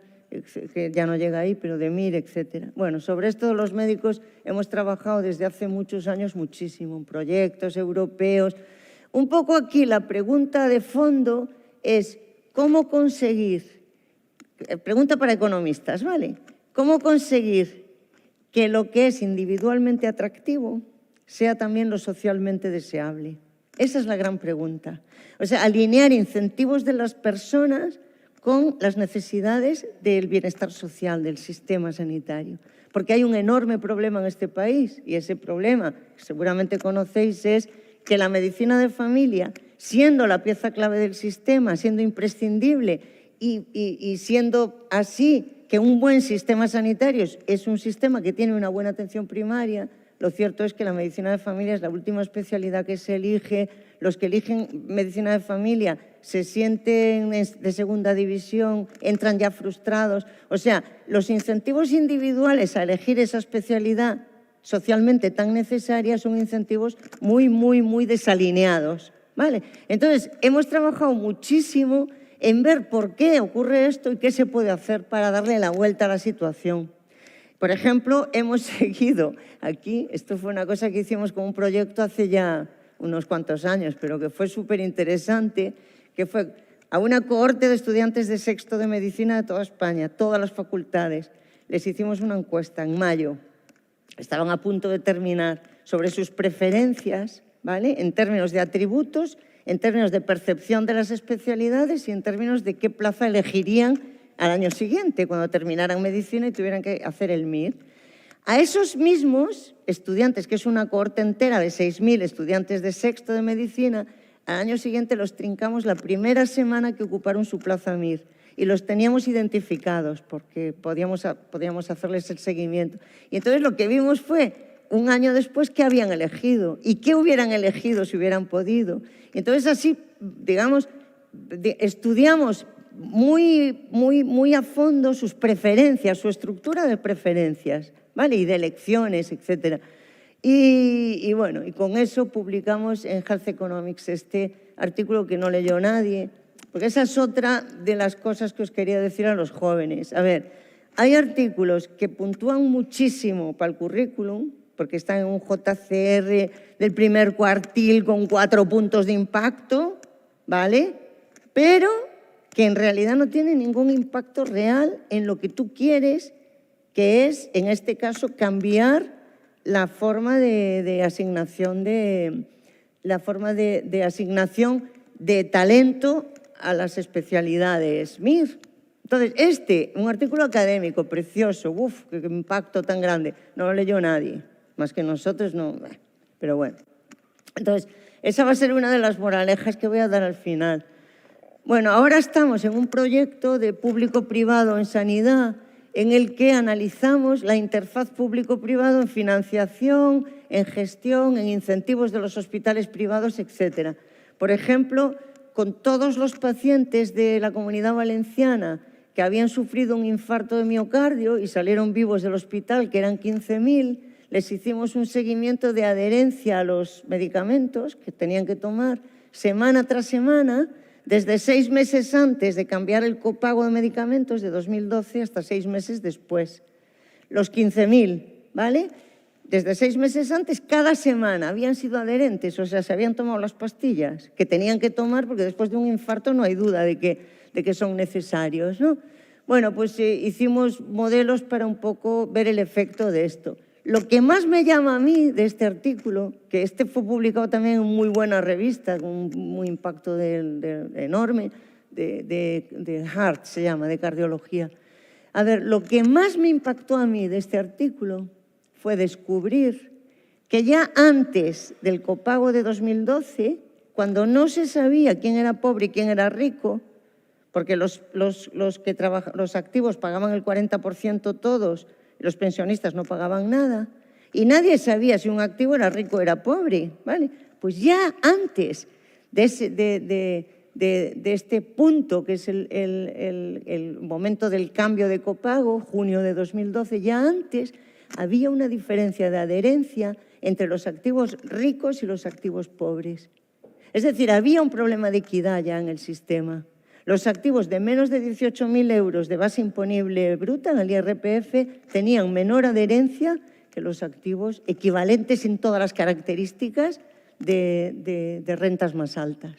que ya no llega ahí, pero de MIR, etcétera. Bueno, sobre esto los médicos hemos trabajado desde hace muchos años muchísimo, en proyectos europeos. Un poco aquí la pregunta de fondo es ¿cómo conseguir? Pregunta para economistas, ¿vale? ¿Cómo conseguir que lo que es individualmente atractivo sea también lo socialmente deseable? Esa es la gran pregunta. O sea, alinear incentivos de las personas con las necesidades del bienestar social, del sistema sanitario. Porque hay un enorme problema en este país y ese problema, que seguramente conocéis, es que la medicina de familia, siendo la pieza clave del sistema, siendo imprescindible y siendo así que un buen sistema sanitario es un sistema que tiene una buena atención primaria, lo cierto es que la medicina de familia es la última especialidad que se elige. Los que eligen medicina de familia se sienten de segunda división, entran ya frustrados. O sea, los incentivos individuales a elegir esa especialidad socialmente tan necesaria son incentivos muy desalineados, ¿vale? Entonces, hemos trabajado muchísimo en ver por qué ocurre esto y qué se puede hacer para darle la vuelta a la situación. Por ejemplo, hemos seguido aquí, esto fue una cosa que hicimos como un proyecto hace ya unos cuantos años, pero que fue súper interesante, que fue a una cohorte de estudiantes de sexto de medicina de toda España, todas las facultades. Les hicimos una encuesta en mayo, estaban a punto de terminar, sobre sus preferencias, ¿vale? En términos de atributos, en términos de percepción de las especialidades y en términos de qué plaza elegirían al año siguiente, cuando terminaran medicina y tuvieran que hacer el MIR. A esos mismos estudiantes, que es una cohorte entera de 6.000 estudiantes de sexto de medicina, al año siguiente los trincamos la primera semana que ocuparon su plaza MIR y los teníamos identificados porque podíamos hacerles el seguimiento. Y entonces lo que vimos fue, un año después, qué habían elegido y qué hubieran elegido si hubieran podido. Y entonces así, digamos, estudiamos muy a fondo sus preferencias, su estructura de preferencias, ¿vale? Y de elecciones, etcétera. Y bueno, y con eso publicamos en Health Economics este artículo que no leyó nadie, porque esa es otra de las cosas que os quería decir a los jóvenes. A ver, hay artículos que puntúan muchísimo para el currículum, porque están en un JCR del primer cuartil con 4 puntos de impacto, ¿vale? Pero que en realidad no tiene ningún impacto real en lo que tú quieres, que es, en este caso, cambiar la forma de asignación de talento a las especialidades MIR. Entonces, un artículo académico precioso, qué impacto tan grande, no lo leyó nadie, más que nosotros, no, pero bueno. Entonces, esa va a ser una de las moralejas que voy a dar al final. Bueno, ahora estamos en un proyecto de público-privado en sanidad en el que analizamos la interfaz público-privado en financiación, en gestión, en incentivos de los hospitales privados, etcétera. Por ejemplo, con todos los pacientes de la Comunidad Valenciana que habían sufrido un infarto de miocardio y salieron vivos del hospital, que eran 15.000, les hicimos un seguimiento de adherencia a los medicamentos que tenían que tomar semana tras semana, desde 6 meses antes de cambiar el copago de medicamentos de 2012 hasta 6 meses después. Los 15.000, ¿vale? Desde 6 meses antes, cada semana habían sido adherentes, o sea, se habían tomado las pastillas que tenían que tomar porque después de un infarto no hay duda de que son necesarios, ¿no? Bueno, pues hicimos modelos para un poco ver el efecto de esto. Lo que más me llama a mí de este artículo, que este fue publicado también en muy buena revista, con un muy impacto enorme, de Heart se llama, de cardiología. A ver, lo que más me impactó a mí de este artículo fue descubrir que ya antes del copago de 2012, cuando no se sabía quién era pobre y quién era rico, porque los activos pagaban el 40% todos, y los pensionistas no pagaban nada, y nadie sabía si un activo era rico o era pobre, ¿vale? Pues ya antes de este punto, que es el momento del cambio de copago, junio de 2012, ya antes había una diferencia de adherencia entre los activos ricos y los activos pobres. Es decir, había un problema de equidad ya en el sistema. Los activos de menos de 18.000 euros de base imponible bruta en el IRPF tenían menor adherencia que los activos equivalentes en todas las características de rentas más altas.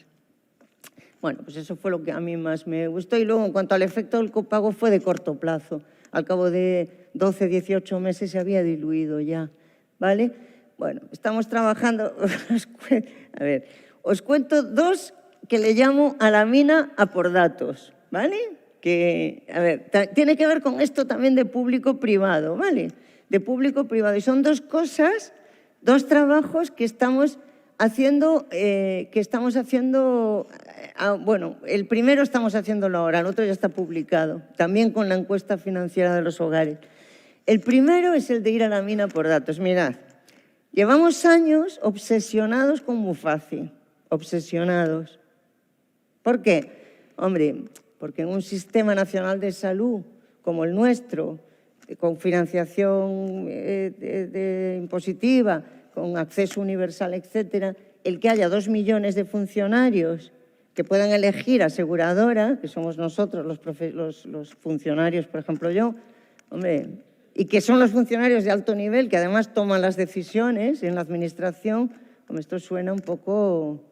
Bueno, pues eso fue lo que a mí más me gustó. Y luego, en cuanto al efecto del copago, fue de corto plazo. Al cabo de 12, 18 meses se había diluido ya, ¿vale? Bueno, estamos trabajando... A ver, os cuento dos que le llamo a la mina a por datos, ¿vale? Que, a ver, tiene que ver con esto también de público-privado, ¿vale? De público-privado. Y son dos cosas, dos trabajos que estamos haciendo, bueno, el primero estamos haciéndolo ahora, el otro ya está publicado, también con la encuesta financiera de los hogares. El primero es el de ir a la mina por datos. Mirad, llevamos años obsesionados con Muface, obsesionados. ¿Por qué? Hombre, porque en un sistema nacional de salud como el nuestro, con financiación impositiva, con acceso universal, etcétera, el que haya 2 millones de funcionarios que puedan elegir aseguradora, que somos nosotros los funcionarios, por ejemplo yo, hombre, y que son los funcionarios de alto nivel que además toman las decisiones en la administración, hombre, esto suena un poco...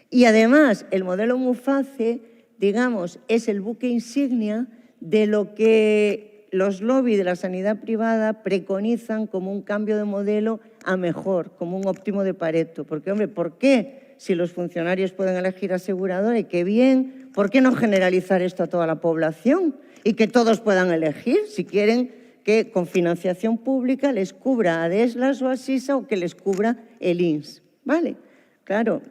Y además, el modelo Muface, digamos, es el buque insignia de lo que los lobbies de la sanidad privada preconizan como un cambio de modelo a mejor, como un óptimo de Pareto. Porque, hombre, ¿por qué si los funcionarios pueden elegir aseguradora y qué bien? ¿Por qué no generalizar esto a toda la población y que todos puedan elegir si quieren que con financiación pública les cubra Adeslas o Asisa o que les cubra el INS? ¿Vale? Claro,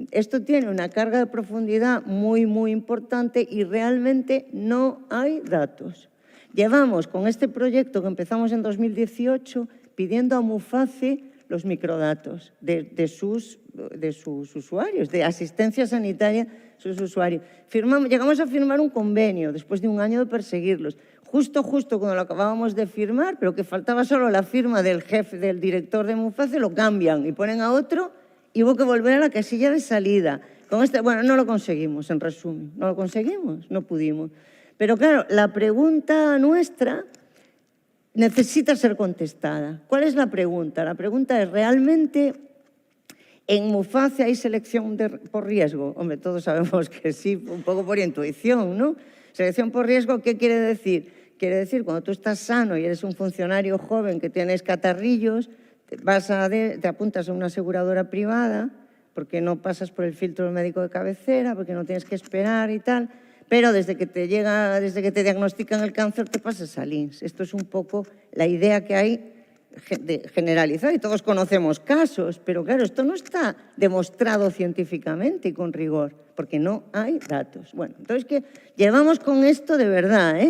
esto tiene una carga de profundidad muy, muy importante y realmente no hay datos. Llevamos con este proyecto que empezamos en 2018 pidiendo a Muface los microdatos de sus usuarios, de asistencia sanitaria sus usuarios. Llegamos a firmar un convenio después de un año de perseguirlos. Justo cuando lo acabábamos de firmar, pero que faltaba solo la firma del jefe, del director de Muface, lo cambian y ponen a otro y hubo que volver a la casilla de salida. Bueno, no lo conseguimos, en resumen. No lo conseguimos, no pudimos. Pero claro, la pregunta nuestra necesita ser contestada. ¿Cuál es la pregunta? La pregunta es, ¿realmente en Muface hay selección por riesgo? Hombre, todos sabemos que sí, un poco por intuición, ¿no? Selección por riesgo, ¿qué quiere decir? Quiere decir, cuando tú estás sano y eres un funcionario joven que tienes catarrillos, te apuntas a una aseguradora privada porque no pasas por el filtro del médico de cabecera, porque no tienes que esperar y tal, pero desde que te diagnostican el cáncer te pasas al INS. Esto es un poco la idea que hay generalizada y todos conocemos casos, pero claro, esto no está demostrado científicamente y con rigor, porque no hay datos. Bueno, entonces que llevamos con esto de verdad,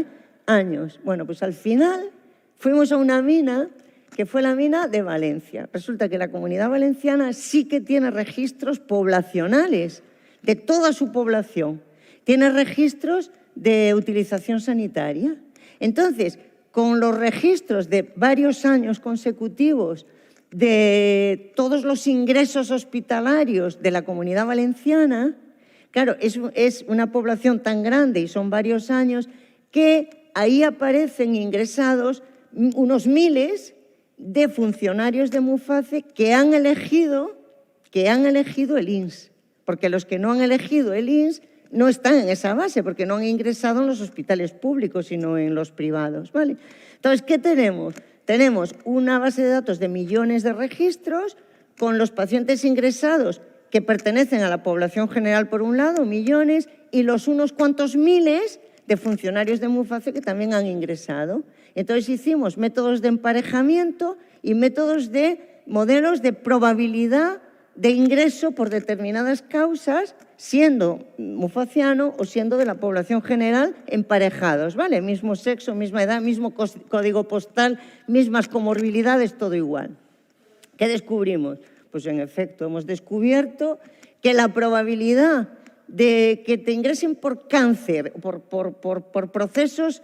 años. Bueno, pues al final fuimos a una mina que fue la mina de Valencia. Resulta que la Comunidad Valenciana sí que tiene registros poblacionales de toda su población. Tiene registros de utilización sanitaria. Entonces, con los registros de varios años consecutivos de todos los ingresos hospitalarios de la Comunidad Valenciana, claro, es una población tan grande y son varios años que ahí aparecen ingresados unos miles de funcionarios de Muface que han elegido el INS, porque los que no han elegido el INS no están en esa base, porque no han ingresado en los hospitales públicos, sino en los privados, ¿vale? Entonces, ¿qué tenemos? tenemos una base de datos de millones de registros con los pacientes ingresados que pertenecen a la población general por un lado, millones, y los unos cuantos miles de funcionarios de Muface que también han ingresado. Entonces hicimos métodos de emparejamiento y métodos de modelos de probabilidad de ingreso por determinadas causas, siendo mufaciano o siendo de la población general, emparejados, ¿vale? Mismo sexo, misma edad, mismo código postal, mismas comorbilidades, todo igual. ¿Qué descubrimos? Pues en efecto, hemos descubierto que la probabilidad de que te ingresen por cáncer, por procesos,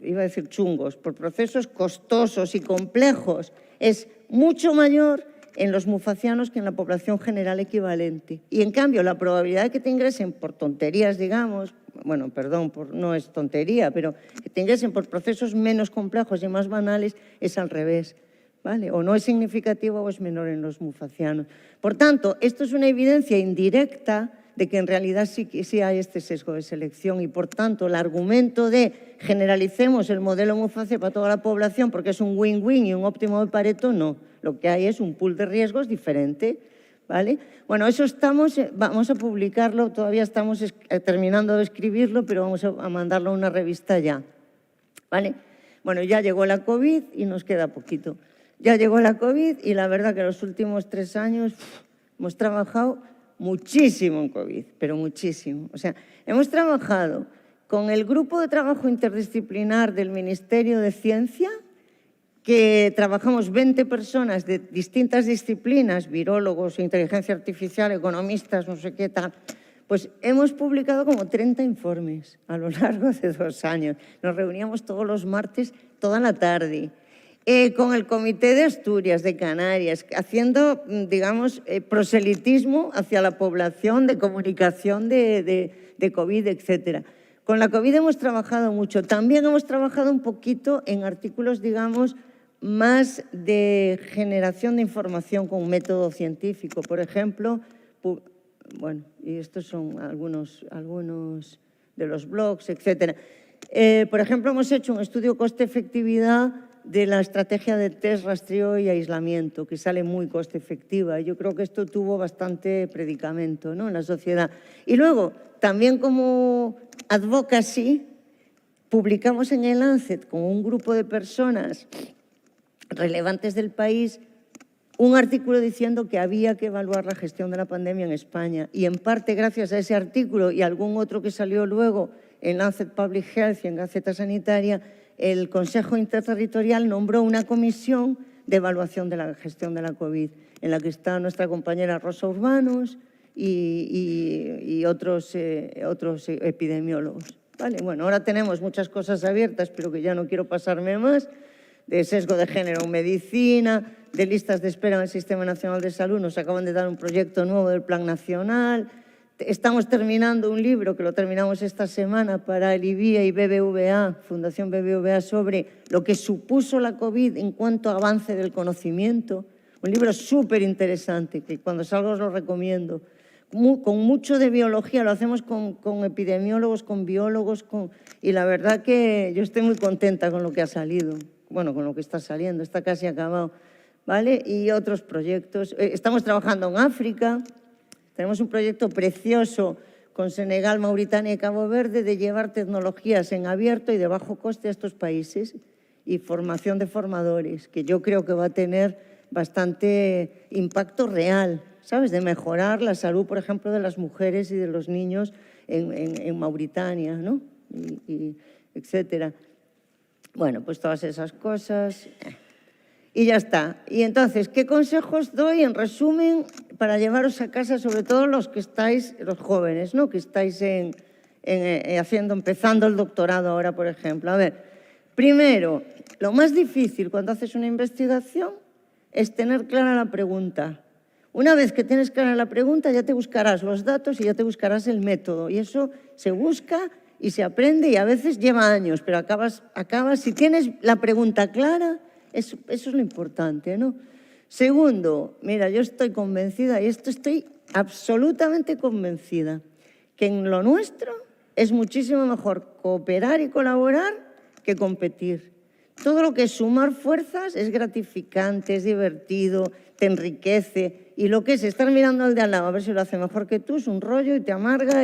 iba a decir chungos, por procesos costosos y complejos, es mucho mayor en los mufacianos que en la población general equivalente. Y en cambio, la probabilidad de que te ingresen por tonterías, digamos, bueno, perdón, no es tontería, pero que te ingresen por procesos menos complejos y más banales es al revés, ¿vale? O no es significativo o es menor en los mufacianos. Por tanto, esto es una evidencia indirecta de que en realidad sí hay este sesgo de selección y, por tanto, el argumento de generalicemos el modelo Muface para toda la población porque es un win-win y un óptimo de Pareto, no. Lo que hay es un pool de riesgos diferente, ¿vale? Bueno, eso vamos a publicarlo, todavía estamos terminando de escribirlo, pero vamos a mandarlo a una revista ya, ¿vale? Bueno, ya llegó la COVID y nos queda poquito. Ya llegó la COVID y la verdad que los últimos 3 años hemos trabajado muchísimo en COVID, pero muchísimo. O sea, hemos trabajado con el grupo de trabajo interdisciplinar del Ministerio de Ciencia, que trabajamos 20 personas de distintas disciplinas, virólogos, inteligencia artificial, economistas, no sé qué tal, pues hemos publicado como 30 informes a lo largo de 2 años. Nos reuníamos todos los martes, toda la tarde, con el Comité de Asturias, de Canarias, haciendo, digamos, proselitismo hacia la población de comunicación de COVID, etcétera. Con la COVID hemos trabajado mucho. También hemos trabajado un poquito en artículos, digamos, más de generación de información con método científico. Por ejemplo, bueno, y estos son algunos de los blogs, etcétera. Por ejemplo, hemos hecho un estudio coste-efectividad de la estrategia de test, rastreo y aislamiento, que sale muy coste-efectiva. Yo creo que esto tuvo bastante predicamento, ¿no?, en la sociedad. Y luego, también como advocacy, publicamos en el Lancet con un grupo de personas relevantes del país un artículo diciendo que había que evaluar la gestión de la pandemia en España. Y en parte gracias a ese artículo y algún otro que salió luego en Lancet Public Health y en Gaceta Sanitaria, el Consejo Interterritorial nombró una comisión de evaluación de la gestión de la COVID, en la que está nuestra compañera Rosa Urbanos y otros epidemiólogos. ¿Vale? Bueno, ahora tenemos muchas cosas abiertas, pero que ya no quiero pasarme más, de sesgo de género en medicina, de listas de espera en el Sistema Nacional de Salud. Nos acaban de dar un proyecto nuevo del Plan Nacional. Estamos terminando un libro, que lo terminamos esta semana, para el IBIA y BBVA, Fundación BBVA, sobre lo que supuso la COVID en cuanto a avance del conocimiento. Un libro súper interesante, que cuando salga os lo recomiendo. Con mucho de biología, lo hacemos con epidemiólogos, con biólogos, y la verdad que yo estoy muy contenta con lo que ha salido. Bueno, con lo que está saliendo, está casi acabado, ¿vale? Y otros proyectos. Estamos trabajando en África. Tenemos un proyecto precioso con Senegal, Mauritania y Cabo Verde de llevar tecnologías en abierto y de bajo coste a estos países y formación de formadores, que yo creo que va a tener bastante impacto real, ¿sabes? De mejorar la salud, por ejemplo, de las mujeres y de los niños en Mauritania, ¿no? Y etcétera. Bueno, pues todas esas cosas. Y ya está. Y entonces, ¿qué consejos doy en resumen para llevaros a casa, sobre todo los que estáis, los jóvenes, ¿no?, que estáis empezando el doctorado ahora, por ejemplo? A ver, primero, lo más difícil cuando haces una investigación es tener clara la pregunta. Una vez que tienes clara la pregunta, ya te buscarás los datos y ya te buscarás el método. Y eso se busca y se aprende y a veces lleva años, pero acabas si tienes la pregunta clara, eso es lo importante, ¿no? Segundo, mira, yo estoy convencida, y estoy absolutamente convencida, que en lo nuestro es muchísimo mejor cooperar y colaborar que competir. Todo lo que es sumar fuerzas es gratificante, es divertido, te enriquece. Y lo que es estar mirando al de al lado a ver si lo hace mejor que tú es un rollo y te amarga.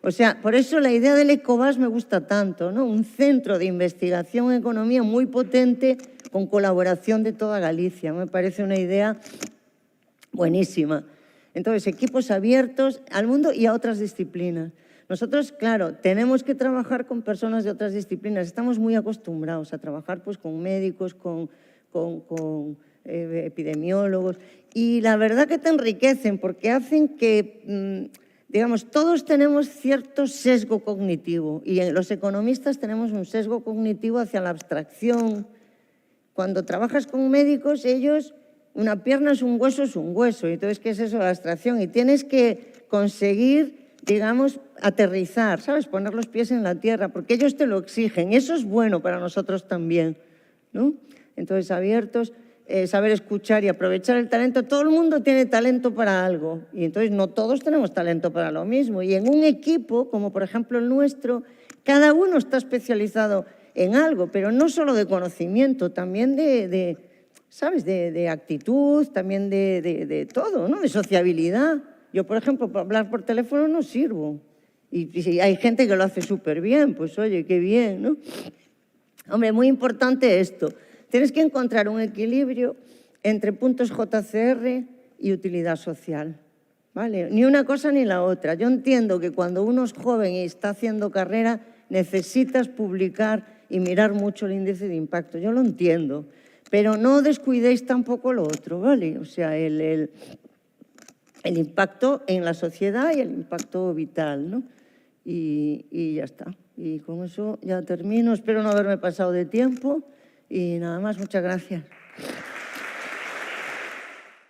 O sea, por eso la idea del Ecobas me gusta tanto, ¿no? Un centro de investigación en economía muy potente con colaboración de toda Galicia. Me parece una idea buenísima. Entonces, equipos abiertos al mundo y a otras disciplinas. Nosotros, claro, tenemos que trabajar con personas de otras disciplinas. Estamos muy acostumbrados a trabajar pues, con médicos, con epidemiólogos. Y la verdad que te enriquecen porque hacen que, digamos, todos tenemos cierto sesgo cognitivo. Y los economistas tenemos un sesgo cognitivo hacia la abstracción. Cuando trabajas con médicos, ellos, una pierna es un hueso. Entonces, ¿qué es eso de la abstracción? Y tienes que conseguir, digamos, aterrizar, ¿sabes? Poner los pies en la tierra, porque ellos te lo exigen. Y eso es bueno para nosotros también, ¿no? Entonces, abiertos, saber escuchar y aprovechar el talento. Todo el mundo tiene talento para algo y entonces no todos tenemos talento para lo mismo. Y en un equipo, como por ejemplo el nuestro, cada uno está especializado en algo, pero no solo de conocimiento, también ¿sabes? De actitud, también de todo, ¿no? De sociabilidad. Yo, por ejemplo, para hablar por teléfono no sirvo. Y si hay gente que lo hace súper bien, pues oye, qué bien, ¿no? Hombre, muy importante esto. Tienes que encontrar un equilibrio entre puntos JCR y utilidad social, ¿vale? Ni una cosa ni la otra. Yo entiendo que cuando uno es joven y está haciendo carrera, necesitas publicar y mirar mucho el índice de impacto. Yo lo entiendo, pero no descuidéis tampoco lo otro, ¿vale? O sea, el impacto en la sociedad y el impacto vital, ¿no? Y ya está. Y con eso ya termino. Espero no haberme pasado de tiempo. Y nada más, muchas gracias.